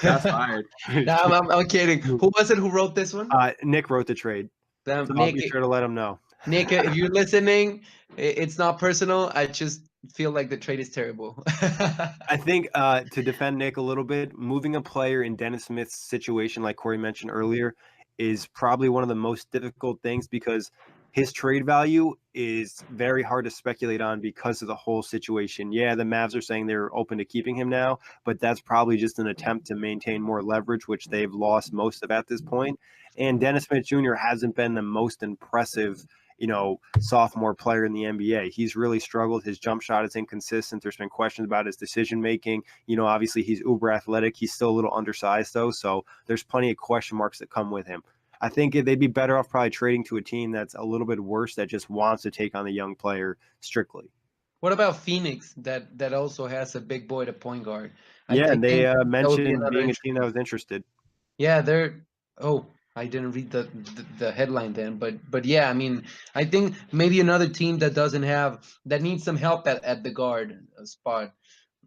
That's fired. No, I'm kidding. Who was it who wrote this one? Nick wrote the trade. Nick, I'll be sure to let him know. Nick, if you're listening, it's not personal. I just feel like the trade is terrible. I think to defend Nick a little bit, moving a player in Dennis Smith's situation, like Kory mentioned earlier, is probably one of the most difficult things because his trade value is very hard to speculate on because of the whole situation. Yeah, the Mavs are saying they're open to keeping him now, but that's probably just an attempt to maintain more leverage, which they've lost most of at this point. And Dennis Smith Jr. hasn't been the most impressive sophomore player in the NBA. He's really struggled. His jump shot is inconsistent. There's been questions about his decision making. Obviously he's uber athletic. He's still a little undersized though, so there's plenty of question marks that come with him. I think they'd be better off probably trading to a team that's a little bit worse that just wants to take on the young player strictly. What about Phoenix that also has a big boy to point guard? Yeah, and they that would be mentioned another being a team that was interested. Yeah, they're. Oh, I didn't read the headline then, but yeah, I mean, I think maybe another team that needs some help at the guard spot.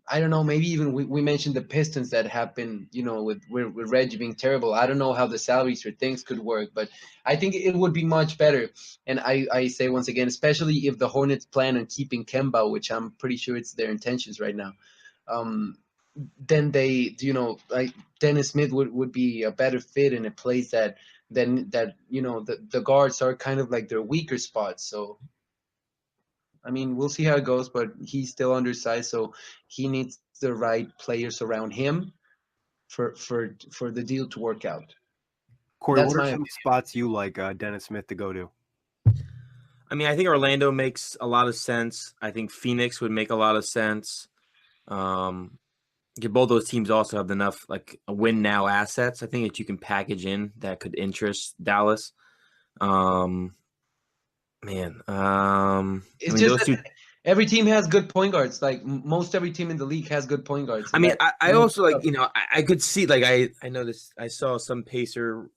I don't know. Maybe even we mentioned the Pistons that have been, with Reggie being terrible. I don't know how the salaries for things could work, but I think it would be much better. And I say once again, especially if the Hornets plan on keeping Kemba, which I'm pretty sure it's their intentions right now. Then they, like Dennis Smith would be a better fit in a place that the guards are kind of like their weaker spots. So I mean, we'll see how it goes, but he's still undersized, so he needs the right players around him for the deal to work out. Kory, what are some spots you like Dennis Smith to go to? I mean, I think Orlando makes a lot of sense. I think Phoenix would make a lot of sense. Both those teams also have enough like win now assets. I think that you can package in that could interest Dallas. It's just every team has good point guards. Like most every team in the league has good point guards. I mean, I also like I could see like I know this. I saw some Pacer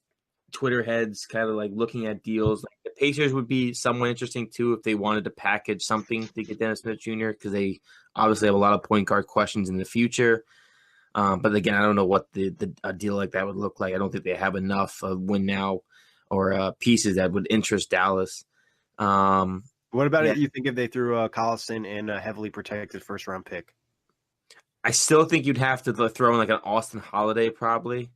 Twitter heads kind of like looking at deals. Like the Pacers would be somewhat interesting too if they wanted to package something to get Dennis Smith Jr. because they obviously have a lot of point guard questions in the future. But again, I don't know what a deal like that would look like. I don't think they have enough win now or pieces that would interest Dallas. What about it? You think if they threw Collison and a heavily protected first round pick? I still think you'd have to throw in like an Austin Holiday probably.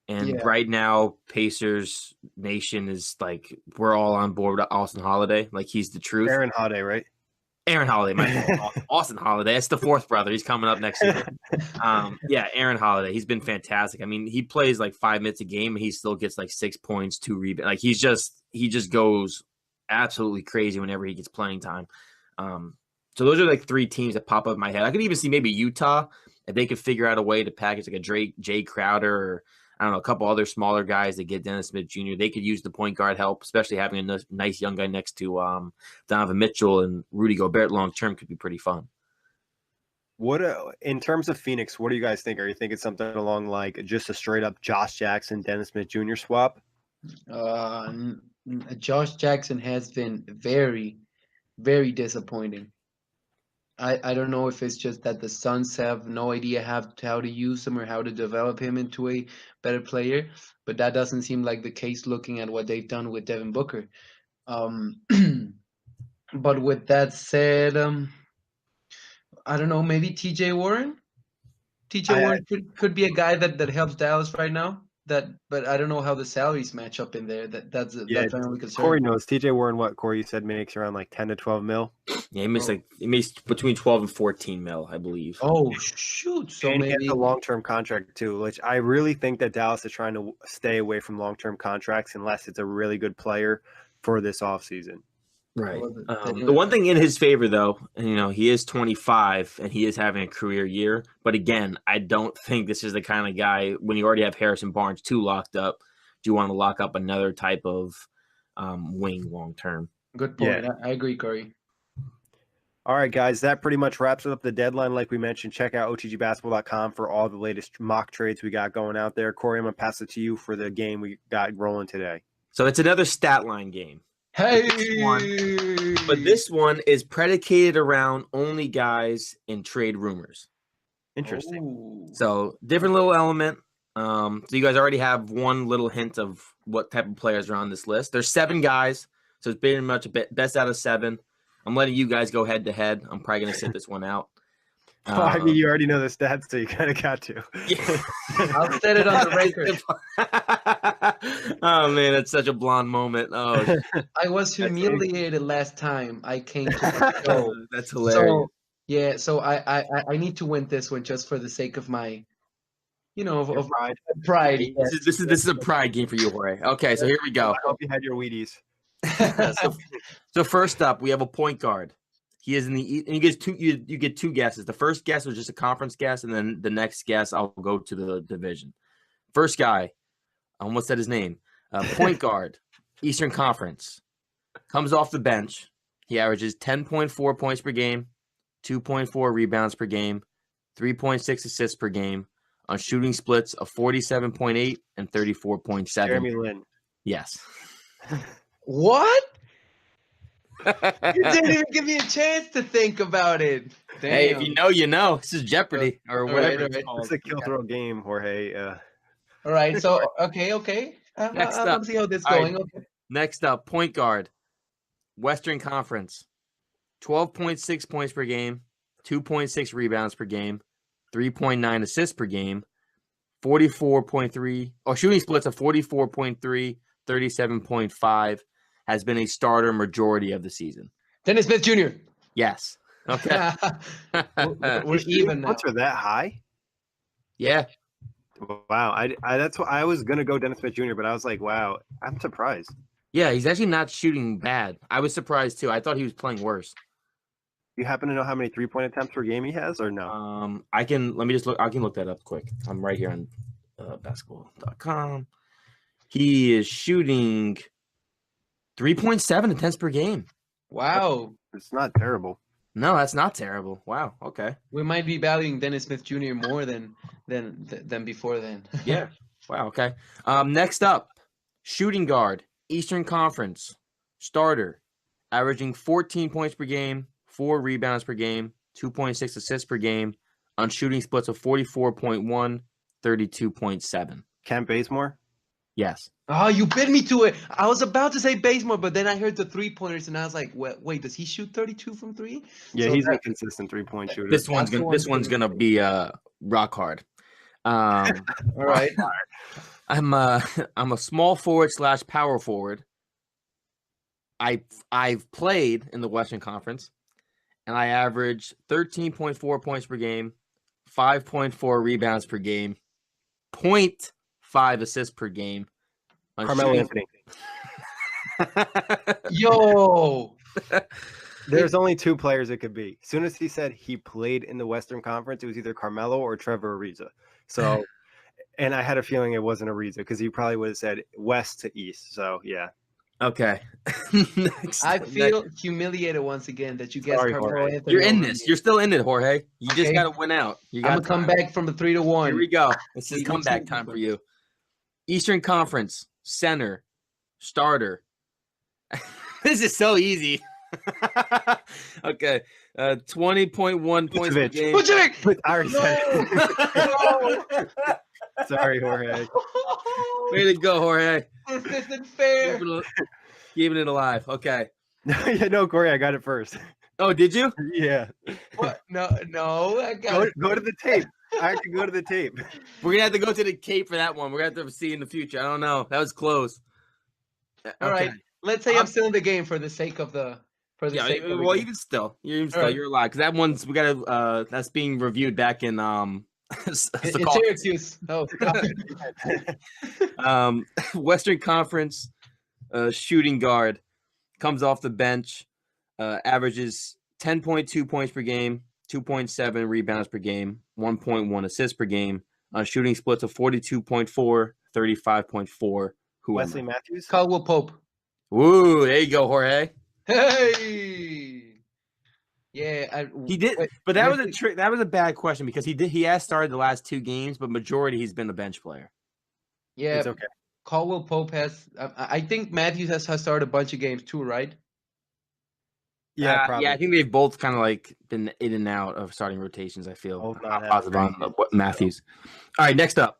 And right now, Pacers Nation is like we're all on board with Austin Holiday. Like he's the truth. Aaron Holiday, right? Aaron Holiday, my Austin Holiday. That's the fourth brother. He's coming up next year. Aaron Holiday. He's been fantastic. I mean, he plays like 5 minutes a game, and he still gets like 6 points, 2 rebounds. Like he just goes absolutely crazy whenever he gets playing time. So those are like 3 teams that pop up in my head. I could even see maybe Utah if they could figure out a way to package like a Jay Crowder or I don't know, a couple other smaller guys that get Dennis Smith Jr. They could use the point guard help, especially having a nice young guy next to Donovan Mitchell and Rudy Gobert long term could be pretty fun. What in terms of Phoenix, what do you guys think? Are you thinking something along like just a straight up Josh Jackson, Dennis Smith Jr. swap? Josh Jackson has been very, very disappointing. I don't know if it's just that the Suns have no idea how to use him or how to develop him into a better player, but that doesn't seem like the case looking at what they've done with Devin Booker. But with that said, I don't know, maybe TJ Warren? TJ Warren could be a guy that helps Dallas right now. But I don't know how the salaries match up in there. That's my only concern. Kory knows. TJ Warren, what Kory said makes around like 10 to 12 mil. Yeah, he makes between 12 and 14 mil, I believe. Oh shoot! So and maybe he has a long-term contract too, which I really think that Dallas is trying to stay away from long-term contracts unless it's a really good player for this offseason. Right. The one thing in his favor, though, he is 25 and he is having a career year. But again, I don't think this is the kind of guy when you already have Harrison Barnes 2 locked up. Do you want to lock up another type of wing long term? Good point. Yeah. I agree, Kory. All right, guys, that pretty much wraps up the deadline. Like we mentioned, check out otgbasketball.com for all the latest mock trades we got going out there. Kory, I'm going to pass it to you for the game we got rolling today. So it's another stat line game. Hey! But this one is predicated around only guys in trade rumors. Interesting. Ooh. So different little element. So you guys already have one little hint of what type of players are on this list. There's 7 guys. So it's pretty much a best out of 7. I'm letting you guys go head to head. I'm probably going to sit this one out. Well, I mean, you already know the stats, so you kind of got to. Yeah. I'll set it on the record. Oh, man, it's such a blonde moment. Oh, I was humiliated last time I came to the show. that's hilarious. So I need to win this one just for the sake of my, of Pride. pride. This is a pride game for you, Jorge. Okay, so here we go. I hope you had your Wheaties. So first up, we have a point guard. He is in the, and you get 2 guesses. The first guess was just a conference guess, and then the next guess I'll go to the division. First guy, I almost said his name. Point guard, Eastern Conference, comes off the bench. He averages 10.4 points per game, 2.4 rebounds per game, 3.6 assists per game, on shooting splits of 47.8 and 34.7. Jeremy Lin. Yes. What? You didn't even give me a chance to think about it. Damn. Hey, if you know, you know. This is Jeopardy or whatever it's called. It's a kill throw game, Jorge. All right. So okay. Next up. Let's see how this is All going. right. Okay. Next up, point guard, Western Conference, 12.6 points per game, 2.6 rebounds per game, 3.9 assists per game, 44.3, or shooting splits of 44.3, 37.5, has been a starter majority of the season. Dennis Smith Jr. Yes. Okay. We're even now. Points are that high? Yeah. Wow. I that's what I was gonna go Dennis Smith Jr., but I was like, wow, I'm surprised. Yeah, he's actually not shooting bad. I was surprised too. I thought he was playing worse. You happen to know how many 3-point attempts per game he has, or no? I can look that up quick. I'm right here on basketball.com. He is shooting 3.7 attempts per game. Wow. It's not terrible. No, that's not terrible. Wow. Okay. We might be valuing Dennis Smith Jr. more than before then. Yeah. Wow. Okay. Next up, shooting guard, Eastern Conference, starter, averaging 14 points per game, 4 rebounds per game, 2.6 assists per game, on shooting splits of 44.1, 32.7. Kent Bazemore? Yes. Oh, you bit me to it. I was about to say Bazemore, but then I heard the 3-pointers, and I was like, "Wait, does he shoot 32 from 3?" Yeah, So he's a consistent 3-point shooter. This one's gonna be rock hard. All right. I'm a small forward / power forward. I've played in the Western Conference, and I average 13.4 points per game, 5.4 rebounds per game, 0.5 assists per game. Carmelo Anthony. Yo. There's only 2 players it could be. As soon as he said he played in the Western Conference, it was either Carmelo or Trevor Ariza. So, and I had a feeling it wasn't Ariza because he probably would have said west to east. So, yeah. Okay. I feel humiliated once again that you guessed Sorry, Carmelo Jorge. Anthony. You're in over this. me. You're still in it, Jorge. You just Okay. got to win out. You I'm got gonna come back from the 3-1. Here we go. This is We comeback need time to- for you. Eastern Conference, center, starter. This is so easy. Okay. 20.1 points per Vucevic. game. Vucevic! I already said it. Sorry, Jorge. Way to go, Jorge. This isn't fair. Keeping it alive. Okay. No, Kory, I got it first. Oh, did you? Yeah. What? No. I got Go to the tape. I have to go to the tape. We're going to have to go to the Cape for that one. We're going to have to see in the future. I don't know. That was close. All right. Let's say I'm still in the game for the sake of the. Yeah, sake of the well, game. even still, right. you're alive because that one's we got that's being reviewed back in in Syracuse. Oh, Western Conference shooting guard comes off the bench, averages 10.2 points per game, 2.7 rebounds per game, 1.1 assists per game, shooting splits of 42.4, 35.4. Wesley Matthews? Caldwell Pope. Ooh, there you go, Jorge. Hey. Yeah, He did, but that was a trick. That was a bad question because he has started the last 2 games, but majority he's been a bench player. Yeah, It's okay. Caldwell Pope has. I think Matthews has started a bunch of games too, right? Yeah, probably. Yeah, I think they've both kind of like been in and out of starting rotations. I feel Both I'm not not positive on having what Matthews. All right, next up,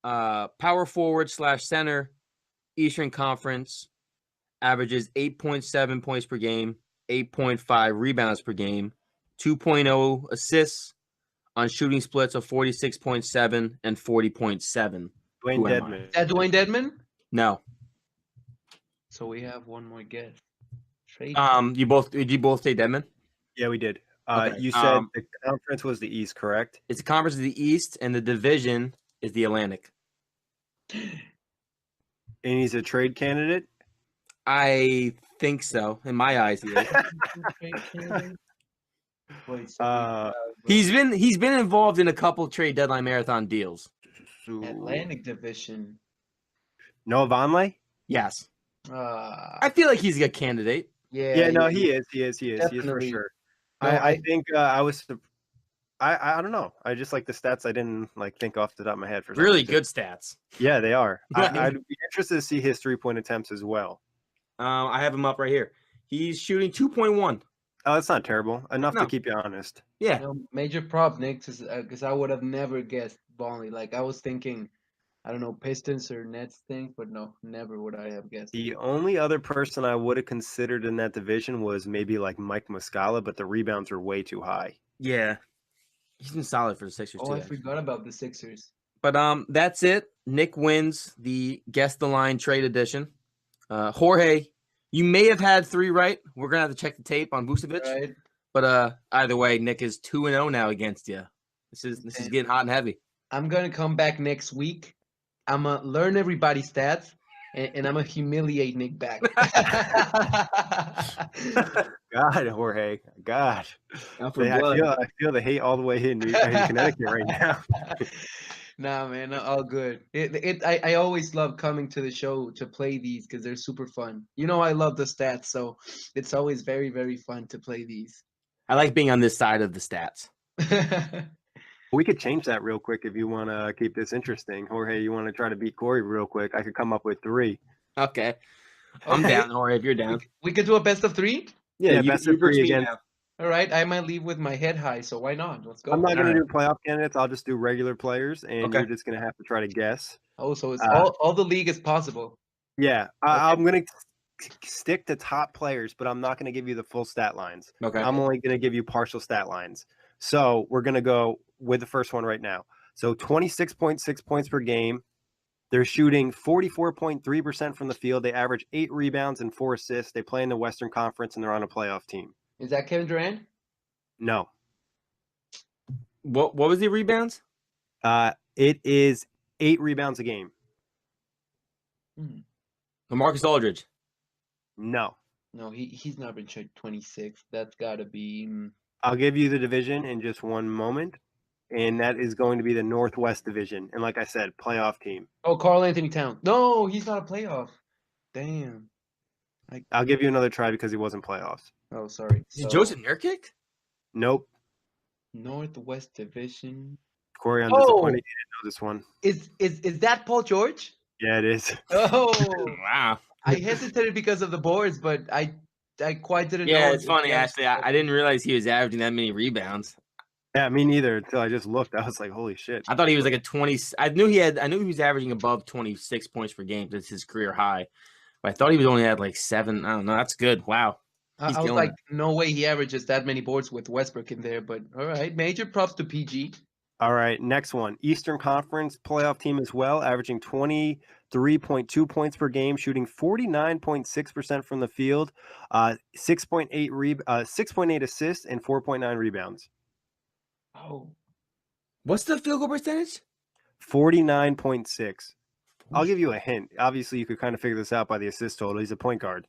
power forward / center, Eastern Conference, averages 8.7 points per game, 8.5 rebounds per game, 2.0 assists on shooting splits of 46.7 and 40.7. Dwayne Who am I? Dedman. Is that Dwayne Dedman? No. So we have one more guess. Trade. Did you both say Dedman? Yeah, we did. Okay, You said the conference was the East, correct? It's the conference of the East, and the division is the Atlantic. And he's a trade candidate? I think so. In my eyes, he is. Wait, so He's been involved in a couple trade deadline marathon deals. Atlantic Division. Noah Vonleh? Yes. I I feel like he's a good candidate. Yeah, no, he is. He is for Definitely. sure. No, I think I was. I don't know. I just like the stats. I didn't think off the top of my head for some Really reason. good stats. Yeah, they are. I'd be interested to see his 3-point attempts as well. I have him up right here. He's shooting 2.1. Oh, that's not terrible. Enough No. to keep you honest. Yeah. major prop, Nick, because I would have never guessed Vonleh. Like I was thinking, I don't know, Pistons or Nets thing, but no, never would I have guessed. The only other person I would have considered in that division was maybe like Mike Muscala, but the rebounds are way too high. Yeah. He's been solid for the Sixers too. I forgot about the Sixers. But that's it. Nick wins the Guess the Line trade edition. Jorge, you may have had 3 right. We're gonna have to check the tape on Vucevic. Right. But either way, Nick is 2-0 now against you. This is getting hot and heavy. I'm gonna come back next week. I'm gonna learn everybody's stats, and I'm gonna humiliate Nick back. God, Jorge. God. I feel the hate all the way in Connecticut right now. Nah, man, all good. I always love coming to the show to play these because they're super fun. You know, I love the stats, so it's always very, very fun to play these. I like being on this side of the stats. We could change that real quick if you want to keep this interesting. Jorge, you want to try to beat Kory real quick? I could come up with 3. Okay. I'm down, Jorge, if you're down. We could do a best of 3? Yeah, best of 3 again. All right, I might leave with my head high, so why not? Let's go. I'm not going to do playoff candidates. I'll just do regular players, and you're just going to have to try to guess. Oh, so it's all the league is possible. Yeah, I'm going to stick to top players, but I'm not going to give you the full stat lines. Okay. I'm only going to give you partial stat lines. So we're going to go with the first one right now. So 26.6 points per game. They're shooting 44.3% from the field. They average 8 rebounds and 4 assists. They play in the Western Conference, and they're on a playoff team. Is that Kevin Durant? No. What was the rebounds? It is 8 rebounds a game. LaMarcus Aldridge. No. No, he's not been 26. That's got to be. I'll give you the division in just one moment, and that is going to be the Northwest Division. And like I said, playoff team. Oh, Karl Anthony Towns. No, he's not a playoff. Damn. I'll give you another try because he wasn't playoffs. Oh, sorry. Is it Joseph Nurkic? Nope. Northwest Division. Kory, I'm disappointed you didn't know this one. Is that Paul George? Yeah, it is. Oh, Wow. I hesitated because of the boards, but I quite didn't know. Yeah, it's funny, actually. I didn't realize he was averaging that many rebounds. Yeah, me neither until I just looked. I was like, holy shit. I thought he was like a 20. I knew he was averaging above 26 points per game. That's his career high. But I thought he was only at like 7. I don't know. That's good. Wow. I was like, no way he averages that many boards with Westbrook in there. But all right, major props to PG. All right, next one. Eastern Conference playoff team as well, averaging 23.2 points per game, shooting 49.6% from the field, 6.8 assists, and 4.9 rebounds. Oh. What's the field goal percentage? 49.6. I'll give you a hint. Obviously, you could kind of figure this out by the assist total. He's a point guard.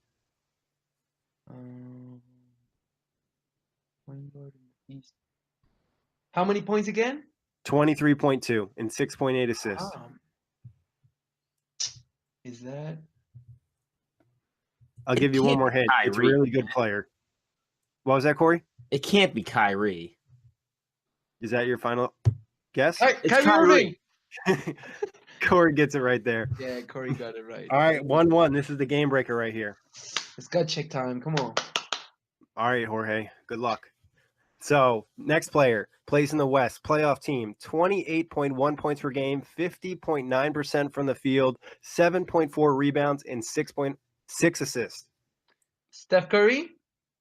Point guard in the East. How many points again? 23.2 and 6.8 assists. Is that? I'll give you one more hint. Kyrie. It's a really good player. What was that, Kory? It can't be Kyrie. Is that your final guess? It's Kyrie. Kory gets it right there. Yeah, Kory got it right. All right, 1-1. This is the game breaker right here. It's gut check time. Come on. All right, Jorge. Good luck. So, next player plays in the West, playoff team, 28.1 points per game, 50.9% from the field, 7.4 rebounds, and 6.6 6 assists. Steph Curry?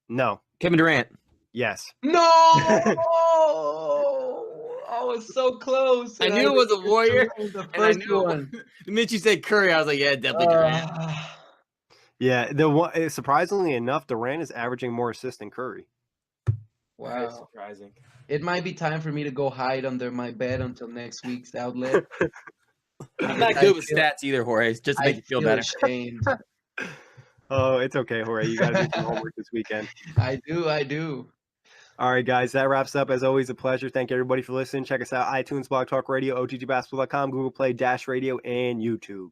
No. Kevin Durant. Yes. No! I was so close. I and knew it was a missed Warrior, the and I first knew one. the minute you said Curry, I was like, yeah, definitely Durant. Yeah. The one, surprisingly enough, Durant is averaging more assists than Curry. That is Wow. surprising. It might be time for me to go hide under my bed until next week's outlet. I'm not good with stats either, Jorge. Just to make you feel better. Ashamed. Oh, it's okay, Jorge. You got to do some homework this weekend. I do. All right, guys, that wraps up. As always, a pleasure. Thank you, everybody, for listening. Check us out, iTunes, Blog Talk Radio, OTGBasketball.com, Google Play, Dash Radio, and YouTube.